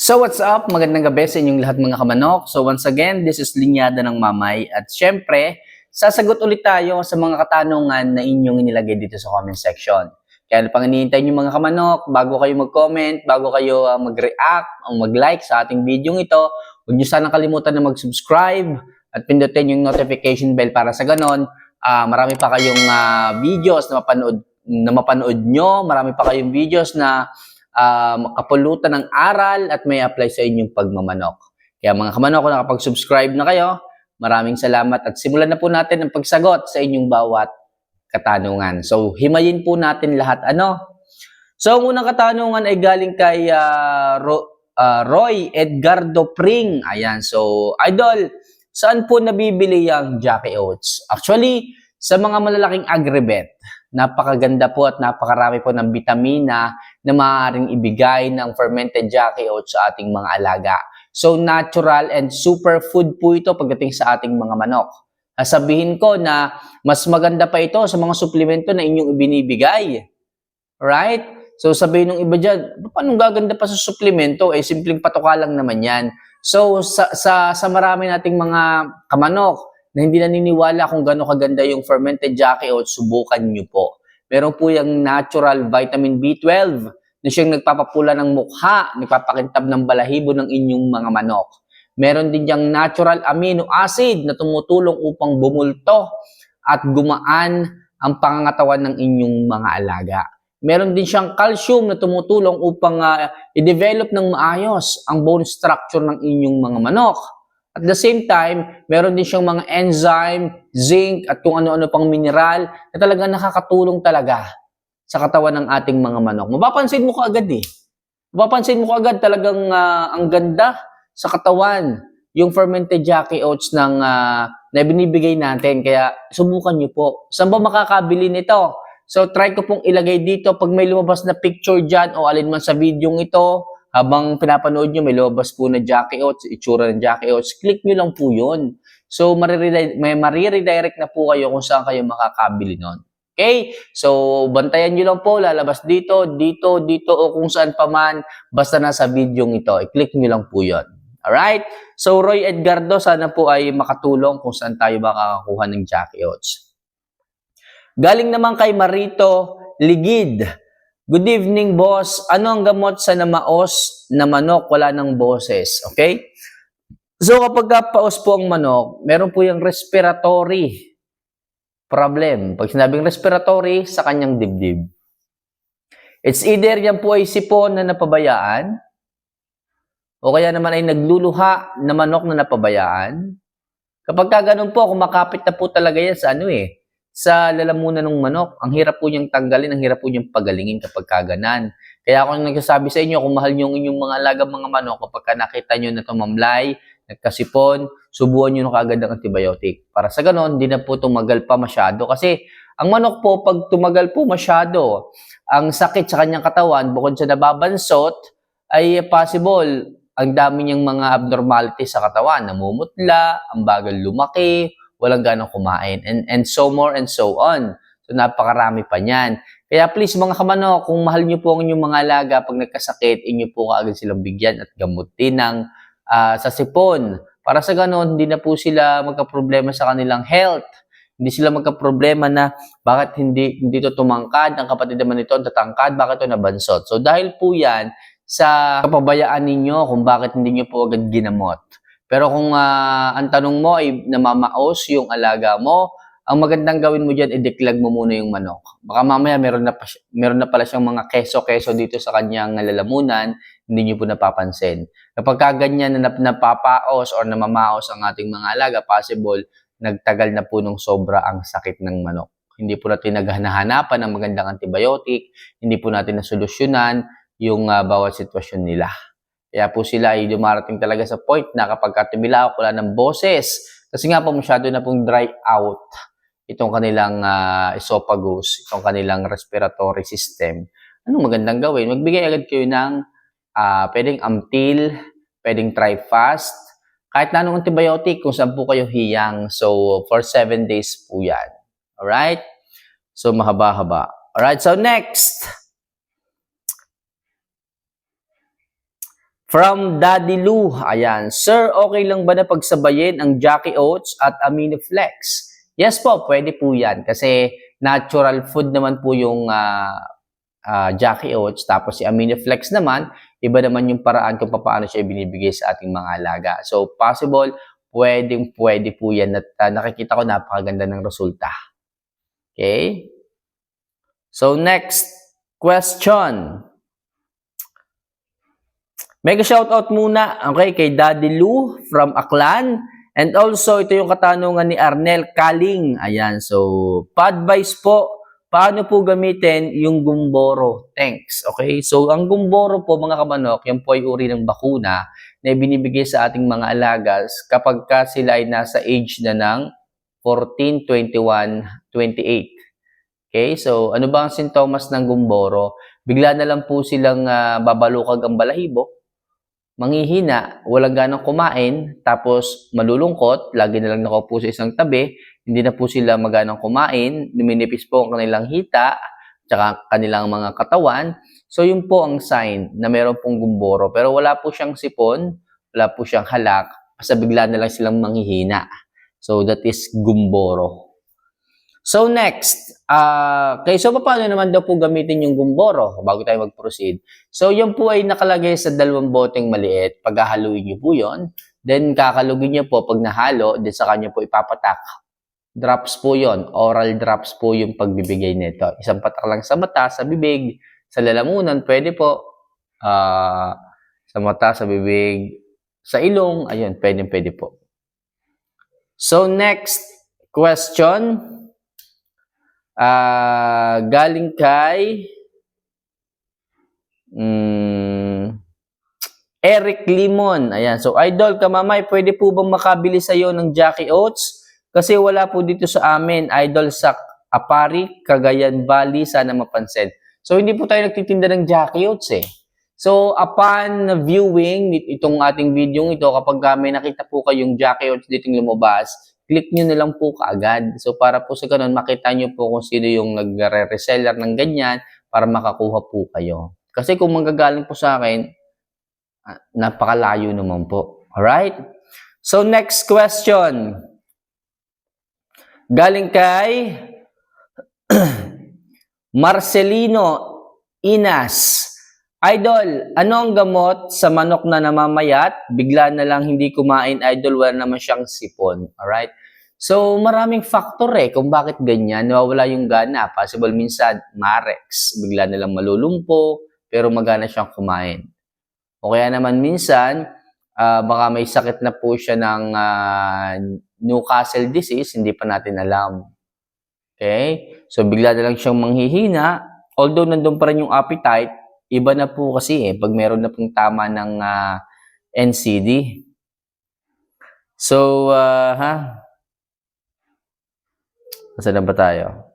So what's up? Magandang gabi sa inyong lahat mga kamanok. So once again, this is Linyada ng Mamay. At syempre, sasagot ulit tayo sa mga katanungan na inyong inilagay dito sa comment section. Kaya pang hinihintay nyo mga kamanok, bago kayo mag-comment, bago kayo mag-react o mag-like sa ating video ito, huwag nyo sanang kalimutan na mag-subscribe at pindutin yung notification bell para sa ganon. Marami pa kayong videos na mapanood nyo, marami pa kayong videos na makapulutan ng aral at may apply sa inyong pagmamanok. Kaya mga kamanok, kung nakapag-subscribe na kayo, maraming salamat at simulan na po natin ang pagsagot sa inyong bawat katanungan. So, himayin po natin lahat. So, ang unang katanungan ay galing kay Roy Edgardo Pring. Ayan, so, idol, saan po nabibili yung Jackie Oats? Actually, sa mga malalaking agribet, napakaganda po at napakarami po ng bitamina na maaaring ibigay ng fermented Jackie Oats sa ating mga alaga. So, natural and superfood po ito pagdating sa ating mga manok. Sabihin ko na mas maganda pa ito sa mga suplemento na inyong ibinibigay. Right? So, sabihin ng iba dyan, paano gaganda pa sa suplemento? Simpleng patoka lang naman yan. So, sa marami nating mga kamanok, na hindi naniniwala kung gaano kaganda yung fermented Jackie Oats, subukan nyo po. Meron po yung natural vitamin B12 na siyang nagpapapula ng mukha, nagpapakintab ng balahibo ng inyong mga manok. Meron din yung natural amino acid na tumutulong upang bumulto at gumaan ang pangangatawan ng inyong mga alaga. Meron din siyang calcium na tumutulong upang i-develop ng maayos ang bone structure ng inyong mga manok. At the same time, meron din siyang mga enzyme, zinc, at kung ano-ano pang mineral na talagang nakakatulong talaga sa katawan ng ating mga manok. Mapapansin mo kaagad Mapapansin mo kaagad talagang ang ganda sa katawan yung fermented Jackie Oats na binibigay natin. Kaya subukan nyo po. Saan ba makakabili nito? So try ko pong ilagay dito pag may lumabas na picture dyan o alin man sa video ito. Habang pinapanood nyo, may lumabas po na Jackie Oats, itsura ng Jackie Oats, click nyo lang po yun. So, may mariredirect na po kayo kung saan kayo makakabili nun. Okay? So, bantayan nyo lang po, lalabas dito, o kung saan pa man, basta nasa video ito, i-click nyo lang po yun. Alright? So, Roy Edgardo, sana po ay makatulong kung saan tayo makakakuha ng Jackie Oats. Galing naman kay Marito Ligid. Good evening, boss. Ano ang gamot sa namaos na manok wala ng boses? Okay? So, kapag paos po ang manok, meron po yung respiratory problem. Pag sinabing respiratory, sa kanyang dibdib. It's either yan po ay sipon na napabayaan, o kaya naman ay nagluluha na manok na napabayaan. Kapag ganun po, kumakapit na po talaga yan sa lalamunan ng manok. Ang hirap po niyang tanggalin, ang hirap po niyang pagalingin kapag kaganan. Kaya ako nagsasabi sa inyo, kung mahal niyo ang inyong mga alagang mga manok, kapag nakita niyo na tumamlay, nagkasipon, subuan niyo na kaagad ang antibiotic. Para sa ganon, hindi na po tumagal pa masyado. Kasi ang manok po, pag tumagal po masyado, ang sakit sa kanyang katawan, bukod sa nababansot, ay possible, ang dami niyang mga abnormalities sa katawan. Namumutla, ang bagal lumaki, walang ganang kumain, and so more and so on. So, napakarami pa niyan. Kaya please, mga kamanok, kung mahal niyo po ang inyong mga alaga, pag nagkasakit, inyo po kaagad silang bigyan at gamutin ng sa sipon. Para sa ganon, hindi na po sila magka-problema sa kanilang health. Hindi sila magka-problema na bakit hindi ito tumangkad, ang kapatid naman ito tatangkad, bakit ito nabansot. So, dahil po yan sa kapabayaan ninyo kung bakit hindi niyo po agad ginamot. Pero kung ang tanong mo ay namamaos yung alaga mo, ang magandang gawin mo dyan, i-declag mo muna yung manok. Baka mamaya meron na pala siyang mga keso-keso dito sa kanyang lalamunan, hindi niyo po napapansin. Kapag ganyan na napapaos or namamaos ang ating mga alaga, possible, nagtagal na po nung sobra ang sakit ng manok. Hindi po natin naghahanapan ng magandang antibiotic, hindi po natin nasolusyonan yung bawat sitwasyon nila. Kaya po sila ay dumarating talaga sa point na kapag katibilao, wala ng boses. Kasi nga po masyado na pong dry out itong kanilang esophagus, itong kanilang respiratory system. Anong magandang gawin? Magbigay agad kayo ng pwedeng Amtil, pwedeng Trifast, kahit na anong antibiotic kung saan po kayo hiyang. So, for 7 days po yan. Alright? So, mahaba-haba. Alright, so next. From Daddy Lou, ayan. Sir, okay lang ba na pagsabayin ang Jackie Oats at Aminoflex? Yes po, pwede po yan. Kasi natural food naman po yung Jackie Oats. Tapos si Aminoflex naman, iba naman yung paraan kung paano siya binibigay sa ating mga alaga. So, possible, pwede po yan. At nakikita ko napakaganda ng resulta. Okay? So, next question. Mega shoutout muna, okay, kay Daddy Lou from Aklan. And also, ito yung katanungan ni Arnel Kaling. Ayan, so, pa-advise po, paano po gamitin yung gumboro? Thanks, okay? So, ang gumboro po, mga kamanok, yan po ay uri ng bakuna na binibigay sa ating mga alagas kapag ka sila ay nasa age na ng 14, 21, 28. Okay, so, ano ba ang sintomas ng gumboro? Bigla na lang po silang babalukag ang balahibo, manghihina, walang ganang kumain, tapos malulungkot, lagi na lang nakaupo sa isang tabi, hindi na po sila maganang kumain, numinipis po ang kanilang hita, tsaka kanilang mga katawan. So, yun po ang sign na meron pong gumboro. Pero wala po siyang sipon, wala po siyang halak, basta bigla na lang silang manghihina. So, that is gumboro. So next, okay, so paano naman daw po gamitin yung gumboro bago tayo mag-proceed? So yun po ay nakalagay sa 2 boteng maliit. Paghahaluin niyo po yun. Then kakalugin niyo po pag nahalo, then sa kanya po ipapatak. Drops po yon, oral drops po yung pagbibigay nito. Isang patak lang sa mata, sa bibig, sa lalamunan, pwede po. Sa mata, sa bibig, sa ilong, ayun, pwede po. So next question. Galing kay Eric Limon. Ayan. So, Idol, Kamamay, pwede po bang makabili sa'yo ng Jackie Oats? Kasi wala po dito sa amin. Idol sa Apari, Cagayan Valley, sana mapansin. So, hindi po tayo nagtitinda ng Jackie Oats eh. So, upon viewing itong ating video ito, kapag may nakita po kayong Jackie Oats dito lumabas, click nyo na lang po kaagad. So, para po sa ganun, makita nyo po kung sino yung nagre-reseller ng ganyan para makakuha po kayo. Kasi kung manggagaling po sa akin, napakalayo naman po. Alright? So, next question. Galing kay Marcelino Inas. Idol, ano ang gamot sa manok na namamayat? Bigla na lang hindi kumain, Idol, wala naman siyang sipon. Alright? So, maraming factor kung bakit ganyan. Nawawala yung gana. Possible minsan, marex. Bigla na lang malulumpo, pero magana siyang kumain. O kaya naman minsan, baka may sakit na po siya ng Newcastle disease, hindi pa natin alam. Okay? So, bigla na lang siyang manghihina. Although, nandun pa rin yung appetite, iba na po kasi pag meron na pong tama ng NCD. So, Nasaan na ba tayo?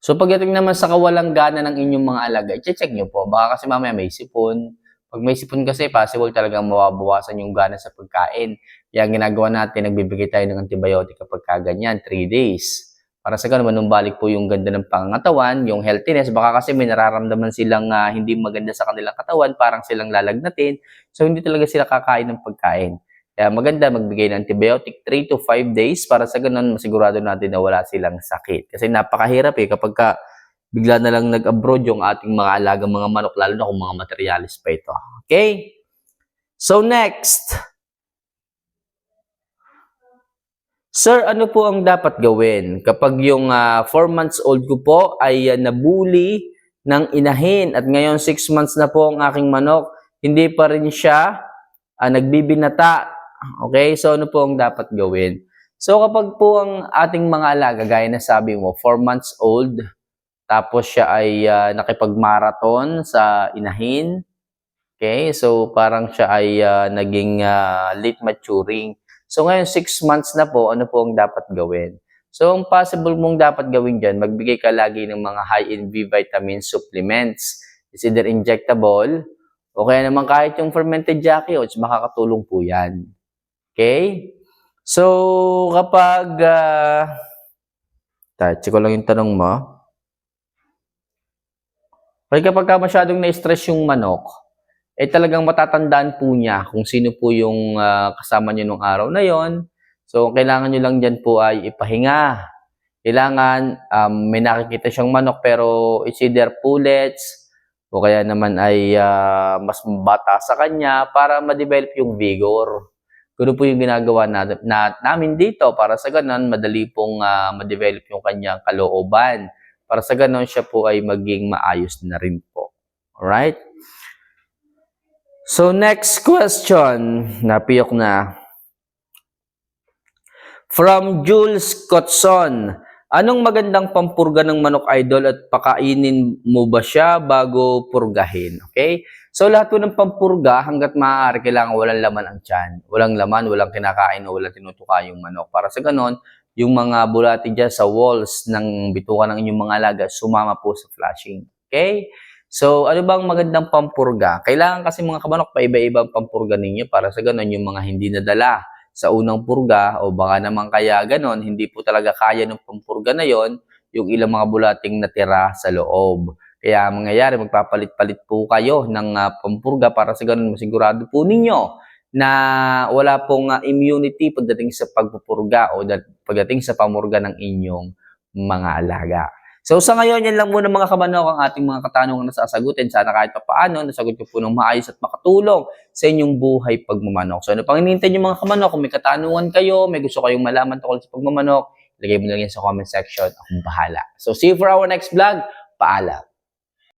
So, pagdating naman sa kawalang gana ng inyong mga alaga, i-check nyo po. Baka kasi mamaya may sipon. Pag may sipon kasi, possible talagang mawabawasan yung gana sa pagkain. Kaya ang ginagawa natin, nagbibigay tayo ng antibiotic kapag kaganyan, 3 days. Para sa ganun, manumbalik po yung ganda ng pangangatawan, yung healthiness. Baka kasi may nararamdaman silang hindi maganda sa kanilang katawan, parang silang lalagnatin. So, hindi talaga sila kakain ng pagkain. Kaya maganda magbigay ng antibiotic 3 to 5 days para sa ganun masigurado natin na wala silang sakit. Kasi napakahirap kapag ka bigla na lang nag-abroad yung ating mga alagang mga manok, lalo na kung mga materialis pa ito. Okay? So next. Sir, ano po ang dapat gawin kapag yung 4 months old ko po ay nabuli ng inahin at ngayon 6 months na po ang aking manok, hindi pa rin siya nagbibinata. Okay? So, ano po ang dapat gawin? So, kapag po ang ating mga alaga, gaya na sabi mo, 4 months old, tapos siya ay nakipag-marathon sa inahin. Okay? So, parang siya ay naging late maturing. So, ngayon 6 months na po, ano po ang dapat gawin? So, ang possible mong dapat gawin dyan, magbigay ka lagi ng mga high in V vitamin supplements. It's either injectable, o kaya naman kahit yung fermented Jackie Oats, makakatulong po yan. Okay? So, kapag, check ko lang yung tanong mo. Kasi kapag ka masyadong na-stress yung manok, eh talagang matatandaan po niya kung sino po yung kasama niyo nung araw na yon. So, kailangan nyo lang dyan po ay ipahinga. Kailangan may nakikita siyang manok pero it's either pullets o kaya naman ay mas bata sa kanya para ma-develop yung vigor. Ganoon po yung ginagawa namin dito para sa ganun madali pong ma-develop yung kanyang kalooban. Para sa ganun siya po ay maging maayos na rin po. Alright? So next question, napiyok na. From Jules Cotson, anong magandang pampurga ng manok idol at pakainin mo ba siya bago purgahin? Okay? So lahat po ng pampurga hanggat maaari kailangan walang laman ang tiyan. Walang laman, walang kinakain o walang tinutuka yung manok. Para sa ganon, yung mga bulati dyan sa walls ng bituka ng inyong mga alaga sumama po sa flushing. Okay? So ano bang magandang pampurga? Kailangan kasi mga kamanok paiba-ibang pampurga ninyo para sa ganon yung mga hindi nadala sa unang purga o baka naman kaya ganon, hindi po talaga kaya ng pampurga na yon yung ilang mga bulating natira sa loob. Kaya mangyayari, magpapalit-palit po kayo ng pampurga para sa ganon masigurado po ninyo na wala pong immunity pagdating sa pagpupurga o pagdating sa pamurga ng inyong mga alaga. So sa ngayon, yan lang muna mga kamanok ang ating mga katanungan na sasagutin. Sana kahit paano, nasagot ko po ng maayos at makatulong sa inyong buhay pagmamanok. So ano pang hinihintay niyo mga kamanok? Kung may katanungan kayo, may gusto kayong malaman tungkol sa pagmamanok, ilagay mo lang yan sa comment section. Akong bahala. So see you for our next vlog. Paalam.